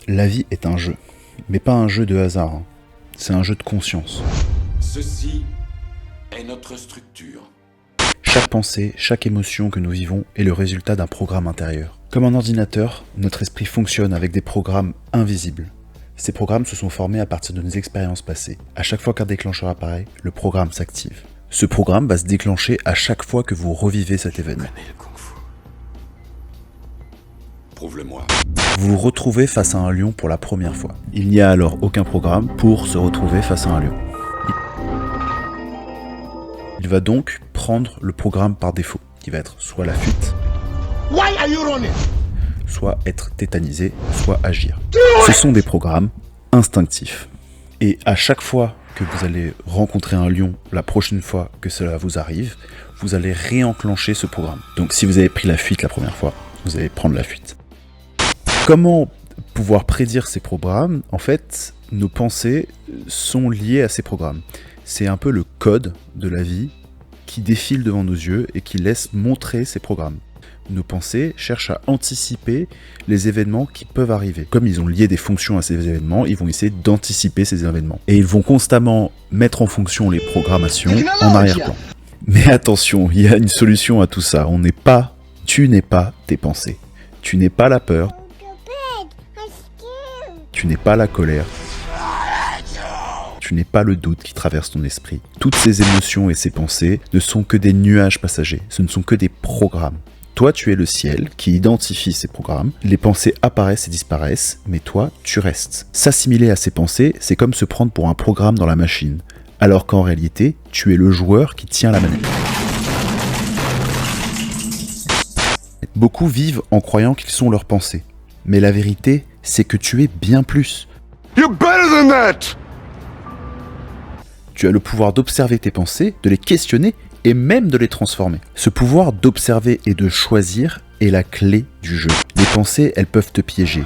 La vie est un jeu, mais pas un jeu de hasard, hein. C'est un jeu de conscience. Ceci est notre structure. Chaque pensée, chaque émotion que nous vivons est le résultat d'un programme intérieur. Comme un ordinateur, notre esprit fonctionne avec des programmes invisibles. Ces programmes se sont formés à partir de nos expériences passées. À chaque fois qu'un déclencheur apparaît, le programme s'active. Ce programme va se déclencher à chaque fois que vous revivez cet événement. Je connais le kung-fu. Prouve-le-moi. Vous vous retrouvez face à un lion pour la première fois. Il n'y a alors aucun programme pour se retrouver face à un lion. Il va donc prendre le programme par défaut, qui va être soit la fuite, soit être tétanisé, soit agir. Ce sont des programmes instinctifs. Et à chaque fois que vous allez rencontrer un lion, la prochaine fois que cela vous arrive, vous allez réenclencher ce programme. Donc si vous avez pris la fuite la première fois, vous allez prendre la fuite. Comment pouvoir prédire ces programmes? En fait, nos pensées sont liées à ces programmes. C'est un peu le code de la vie qui défile devant nos yeux et qui laisse montrer ces programmes. Nos pensées cherchent à anticiper les événements qui peuvent arriver. Comme ils ont lié des fonctions à ces événements, ils vont essayer d'anticiper ces événements. Et ils vont constamment mettre en fonction les programmations en arrière-plan. Mais attention, il y a une solution à tout ça. Tu n'es pas tes pensées. Tu n'es pas la peur. Tu n'es pas la colère. Tu n'es pas le doute qui traverse ton esprit. Toutes ces émotions et ces pensées ne sont que des nuages passagers. Ce ne sont que des programmes. Toi, tu es le ciel qui identifie ces programmes. Les pensées apparaissent et disparaissent, mais toi, tu restes. S'assimiler à ces pensées, c'est comme se prendre pour un programme dans la machine. Alors qu'en réalité, tu es le joueur qui tient la manette. Beaucoup vivent en croyant qu'ils sont leurs pensées. Mais la vérité, c'est que tu es bien plus. You're better than that! Tu as le pouvoir d'observer tes pensées, de les questionner et même de les transformer. Ce pouvoir d'observer et de choisir est la clé du jeu. Les pensées, elles peuvent te piéger,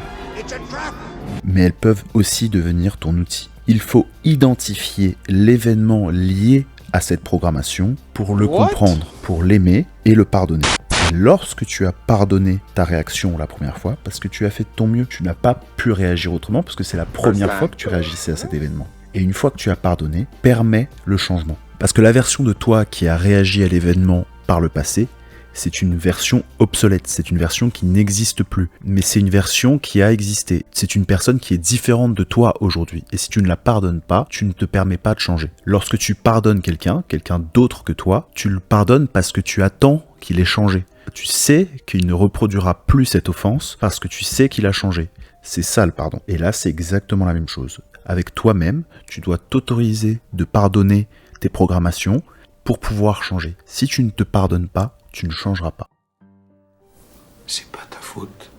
mais elles peuvent aussi devenir ton outil. Il faut identifier l'événement lié à cette programmation pour le comprendre, pour l'aimer et le pardonner. Et lorsque tu as pardonné ta réaction la première fois, parce que tu as fait de ton mieux, tu n'as pas pu réagir autrement, parce que c'est la première fois que tu réagissais à cet événement. Et une fois que tu as pardonné, permets le changement. Parce que la version de toi qui a réagi à l'événement par le passé, c'est une version obsolète, c'est une version qui n'existe plus. Mais c'est une version qui a existé. C'est une personne qui est différente de toi aujourd'hui. Et si tu ne la pardonnes pas, tu ne te permets pas de changer. Lorsque tu pardonnes quelqu'un d'autre que toi, tu le pardonnes parce que tu attends qu'il ait changé. Tu sais qu'il ne reproduira plus cette offense parce que tu sais qu'il a changé. C'est ça le pardon. Et là, c'est exactement la même chose. Avec toi-même, tu dois t'autoriser de pardonner tes programmations pour pouvoir changer. Si tu ne te pardonnes pas, tu ne changeras pas. C'est pas ta faute.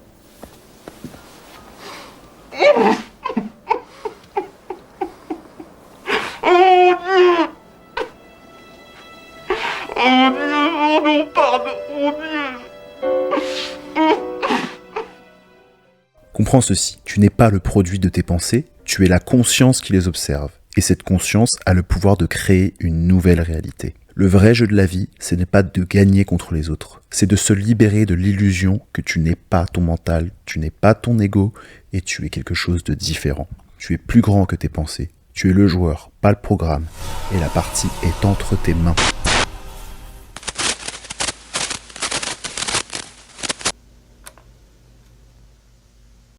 Comprends ceci, tu n'es pas le produit de tes pensées, tu es la conscience qui les observe. Et cette conscience a le pouvoir de créer une nouvelle réalité. Le vrai jeu de la vie, ce n'est pas de gagner contre les autres. C'est de se libérer de l'illusion que tu n'es pas ton mental, tu n'es pas ton ego, et tu es quelque chose de différent. Tu es plus grand que tes pensées. Tu es le joueur, pas le programme. Et la partie est entre tes mains.